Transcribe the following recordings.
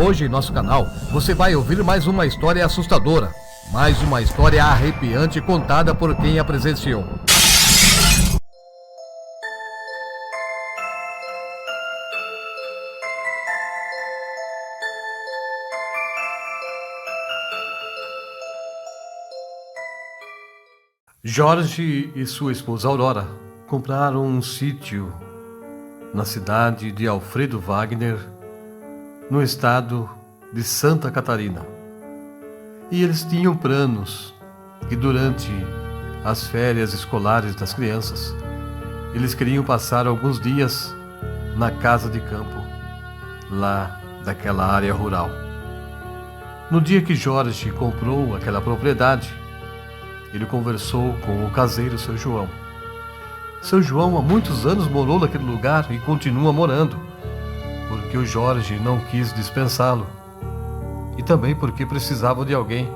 Hoje em nosso canal você vai ouvir mais uma história assustadora, mais uma história arrepiante contada por quem a presenciou. Jorge e sua esposa Aurora compraram um sítio na cidade de Alfredo Wagner, no estado de Santa Catarina. E eles tinham planos que durante as férias escolares das crianças, eles queriam passar alguns dias na casa de campo, lá daquela área rural. No dia que Jorge comprou aquela propriedade, ele conversou com o caseiro, seu João. Seu João há muitos anos morou naquele lugar e continua morando, porque o Jorge não quis dispensá-lo e também porque precisava de alguém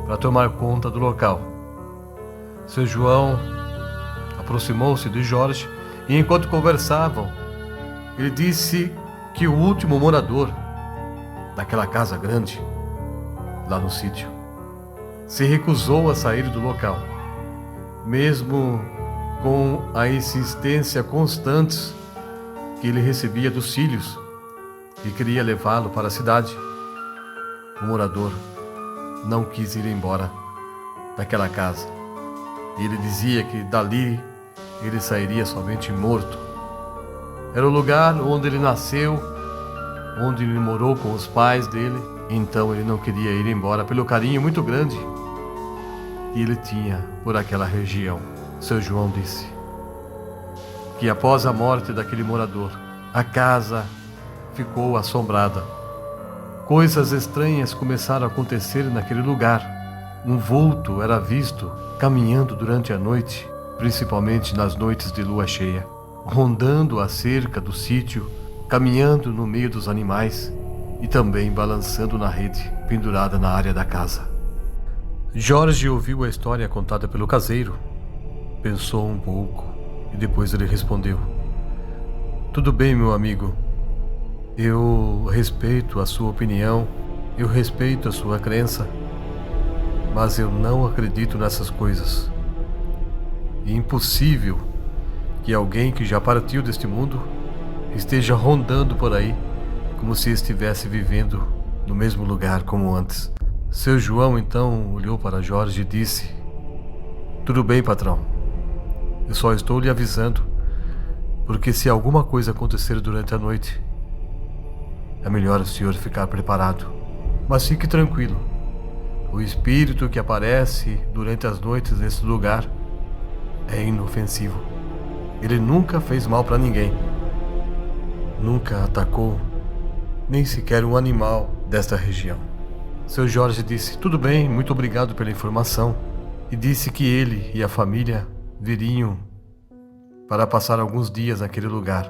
para tomar conta do local. Seu João aproximou-se de Jorge e, enquanto conversavam, ele disse que o último morador daquela casa grande, lá no sítio, se recusou a sair do local, mesmo com a insistência constante que ele recebia dos filhos que queria levá-lo para a cidade. O morador não quis ir embora daquela casa e ele dizia que dali ele sairia somente morto. Era o lugar onde ele nasceu, onde ele morou com os pais dele, então ele não queria ir embora pelo carinho muito grande que ele tinha por aquela região. Seu João disse que após a morte daquele morador, a casa ficou assombrada. Coisas estranhas começaram a acontecer naquele lugar. Um vulto era visto caminhando durante a noite, principalmente nas noites de lua cheia, rondando a cerca do sítio, caminhando no meio dos animais e também balançando na rede pendurada na área da casa. Jorge ouviu a história contada pelo caseiro, pensou um pouco e depois ele respondeu: "Tudo bem, meu amigo. Eu respeito a sua opinião, eu respeito a sua crença, mas eu não acredito nessas coisas. É impossível que alguém que já partiu deste mundo esteja rondando por aí como se estivesse vivendo no mesmo lugar como antes." Seu João então olhou para Jorge e disse: "Tudo bem, patrão. Eu só estou lhe avisando, porque se alguma coisa acontecer durante a noite, é melhor o senhor ficar preparado. Mas fique tranquilo, o espírito que aparece durante as noites nesse lugar é inofensivo. Ele nunca fez mal para ninguém, nunca atacou nem sequer um animal desta região." Seu Jorge disse: "Tudo bem, muito obrigado pela informação." E disse que ele e a família viriam para passar alguns dias naquele lugar.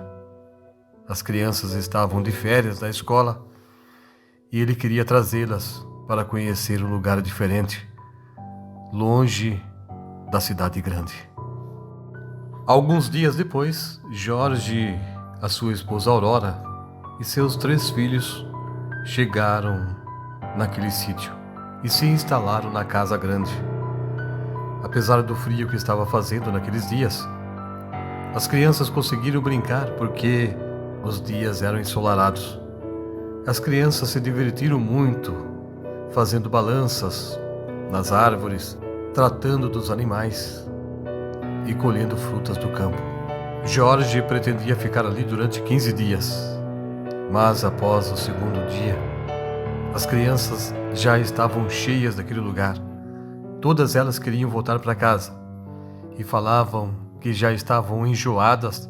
As crianças estavam de férias da escola e ele queria trazê-las para conhecer um lugar diferente, longe da cidade grande. Alguns dias depois, Jorge, a sua esposa Aurora e seus 3 filhos chegaram naquele sítio e se instalaram na casa grande. Apesar do frio que estava fazendo naqueles dias, as crianças conseguiram brincar porque os dias eram ensolarados. As crianças se divertiram muito, fazendo balanças nas árvores, tratando dos animais e colhendo frutas do campo. Jorge pretendia ficar ali durante 15 dias, mas após o segundo dia, as crianças já estavam cheias daquele lugar. Todas elas queriam voltar para casa e falavam que já estavam enjoadas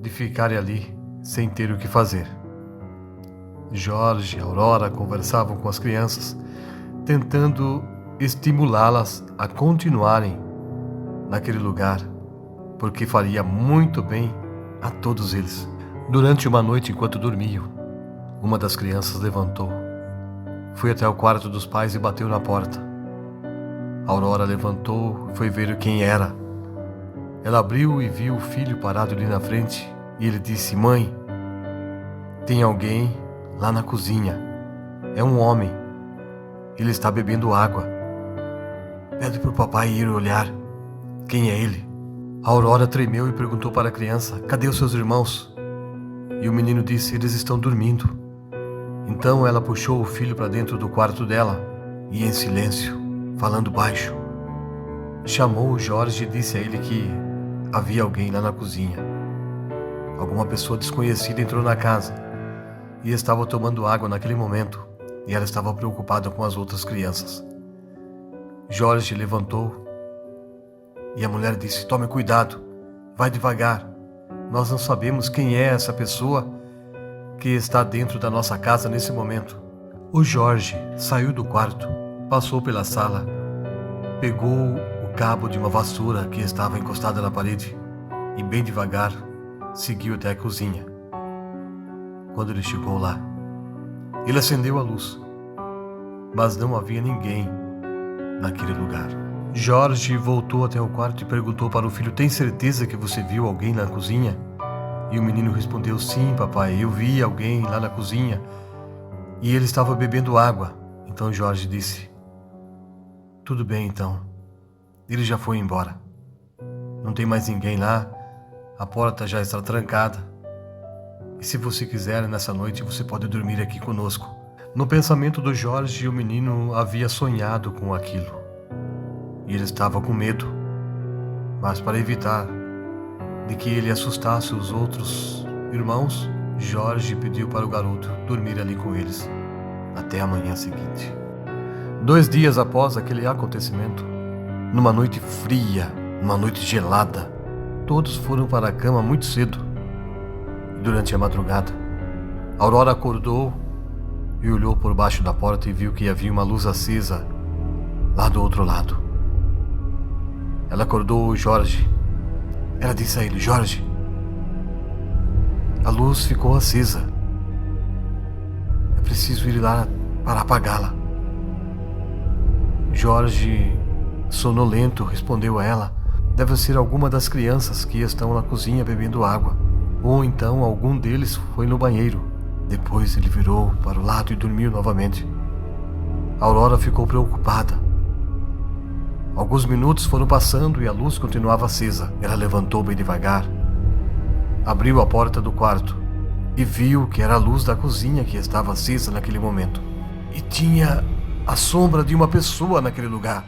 de ficarem ali sem ter o que fazer. Jorge e Aurora conversavam com as crianças, tentando estimulá-las a continuarem naquele lugar, porque faria muito bem a todos eles. Durante uma noite, enquanto dormiam, uma das crianças levantou, foi até o quarto dos pais e bateu na porta. Aurora levantou e foi ver quem era. Ela abriu e viu o filho parado ali na frente e ele disse: "Mãe, tem alguém lá na cozinha. É um homem. Ele está bebendo água. Pede para o papai ir olhar. Quem é ele? A Aurora tremeu e perguntou para a criança: cadê os seus irmãos? E o menino disse: eles estão dormindo. Então ela puxou o filho para dentro do quarto dela e, em silêncio, falando baixo, chamou o Jorge e disse a ele que havia alguém lá na cozinha. Alguma pessoa desconhecida entrou na casa e estava tomando água naquele momento, e ela estava preocupada com as outras crianças. Jorge levantou e a mulher disse: tome cuidado, vai devagar. Nós não sabemos quem é essa pessoa que está dentro da nossa casa nesse momento. O Jorge saiu do quarto, passou pela sala, pegou o cabo de uma vassoura que estava encostada na parede e, bem devagar, seguiu até a cozinha. Quando ele chegou lá, ele acendeu a luz, mas não havia ninguém naquele lugar. Jorge voltou até o quarto e perguntou para o filho: tem certeza que você viu alguém na cozinha? E o menino respondeu: sim, papai, eu vi alguém lá na cozinha e ele estava bebendo água. Então Jorge disse: tudo bem então, ele já foi embora. Não tem mais ninguém lá, a porta já está trancada. E se você quiser, nessa noite você pode dormir aqui conosco. No pensamento do Jorge, o menino havia sonhado com aquilo e ele estava com medo, mas para evitar de que ele assustasse os outros irmãos, Jorge pediu para o garoto dormir ali com eles até a manhã seguinte. 2 dias após aquele acontecimento, numa noite fria, numa noite gelada, todos foram para a cama muito cedo. Durante a madrugada, Aurora acordou e olhou por baixo da porta e viu que havia uma luz acesa lá do outro lado. Ela acordou o Jorge. Ela disse a ele: Jorge, a luz ficou acesa. É preciso ir lá para apagá-la. Jorge, sonolento, respondeu a ela: deve ser alguma das crianças que estão na cozinha bebendo água. Ou então algum deles foi no banheiro. Depois ele virou para o lado e dormiu novamente. A Aurora ficou preocupada. Alguns minutos foram passando e a luz continuava acesa. Ela levantou bem devagar, abriu a porta do quarto e viu que era a luz da cozinha que estava acesa naquele momento. E tinha a sombra de uma pessoa naquele lugar.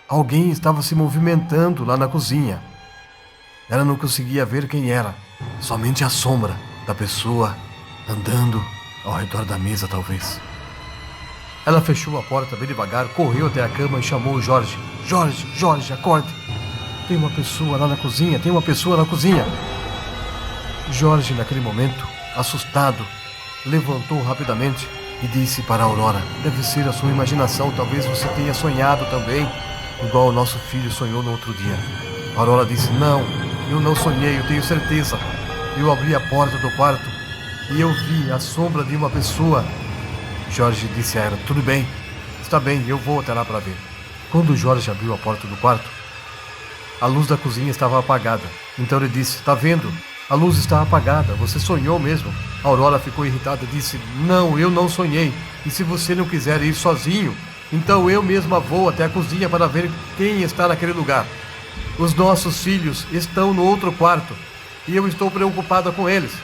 Alguém estava se movimentando lá na cozinha. Ela não conseguia ver quem era, somente a sombra da pessoa andando ao redor da mesa, talvez. Ela fechou a porta bem devagar, correu até a cama e chamou o Jorge. Jorge, Jorge, acorde. Tem uma pessoa lá na cozinha, tem uma pessoa na cozinha. Jorge, naquele momento, assustado, levantou rapidamente e disse para a Aurora: deve ser a sua imaginação, talvez você tenha sonhado também, igual o nosso filho sonhou no outro dia. A Aurora disse: não, eu não sonhei, eu tenho certeza. Eu abri a porta do quarto e eu vi a sombra de uma pessoa. Jorge disse a ela: tudo bem, está bem, eu vou até lá para ver. Quando Jorge abriu a porta do quarto, a luz da cozinha estava apagada. Então ele disse: está vendo? A luz está apagada, você sonhou mesmo. A Aurora ficou irritada e disse: não, eu não sonhei. E se você não quiser ir sozinho, então eu mesma vou até a cozinha para ver quem está naquele lugar. Os nossos filhos estão no outro quarto e eu estou preocupada com eles.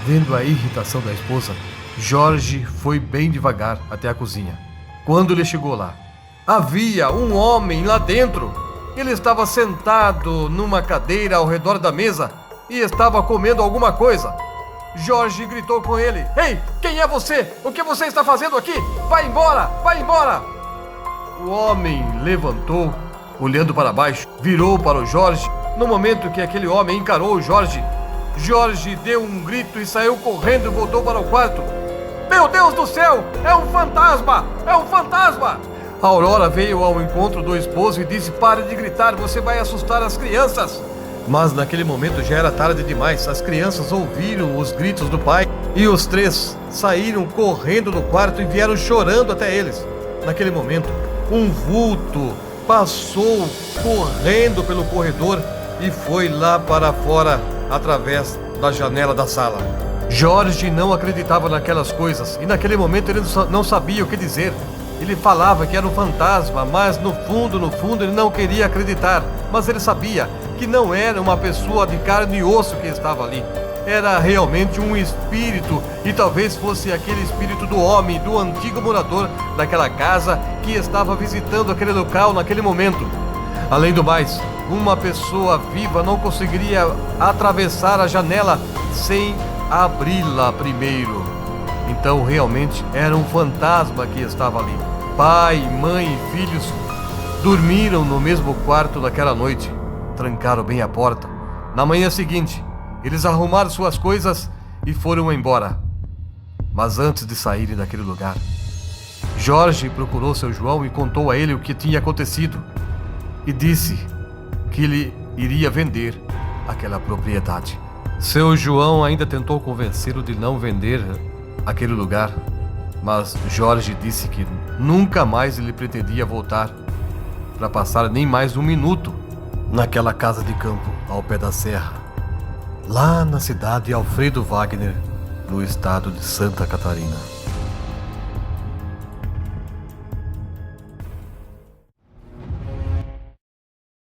Vendo a irritação da esposa, Jorge foi bem devagar até a cozinha. Quando ele chegou lá, havia um homem lá dentro. Ele estava sentado numa cadeira ao redor da mesa e estava comendo alguma coisa. Jorge gritou com ele: ei, quem é você? O que você está fazendo aqui? Vai embora, vai embora! O homem levantou, olhando para baixo, virou para o Jorge. No momento que aquele homem encarou o Jorge, Jorge deu um grito e saiu correndo e voltou para o quarto. Meu Deus do céu, é um fantasma! É um fantasma! A Aurora veio ao encontro do esposo e disse: pare de gritar, você vai assustar as crianças. Mas naquele momento já era tarde demais. As crianças ouviram os gritos do pai e os 3 saíram correndo do quarto e vieram chorando até eles. Naquele momento, um vulto passou correndo pelo corredor e foi lá para fora através da janela da sala. Jorge não acreditava naquelas coisas e naquele momento ele não sabia o que dizer. Ele falava que era um fantasma, mas no fundo ele não queria acreditar. Mas ele sabia que não era uma pessoa de carne e osso que estava ali. Era realmente um espírito, e talvez fosse aquele espírito do homem, do antigo morador daquela casa que estava visitando aquele local naquele momento. Além do mais, uma pessoa viva não conseguiria atravessar a janela sem abri-la primeiro. Então realmente era um fantasma que estava ali. Pai, mãe e filhos dormiram no mesmo quarto naquela noite. Trancaram bem a porta. Na manhã seguinte, eles arrumaram suas coisas e foram embora. Mas antes de saírem daquele lugar, Jorge procurou seu João e contou a ele o que tinha acontecido. E disse que ele iria vender aquela propriedade. Seu João ainda tentou convencê-lo de não vender aquele lugar, mas Jorge disse que nunca mais ele pretendia voltar para passar nem mais um minuto naquela casa de campo ao pé da serra, lá na cidade de Alfredo Wagner, no estado de Santa Catarina.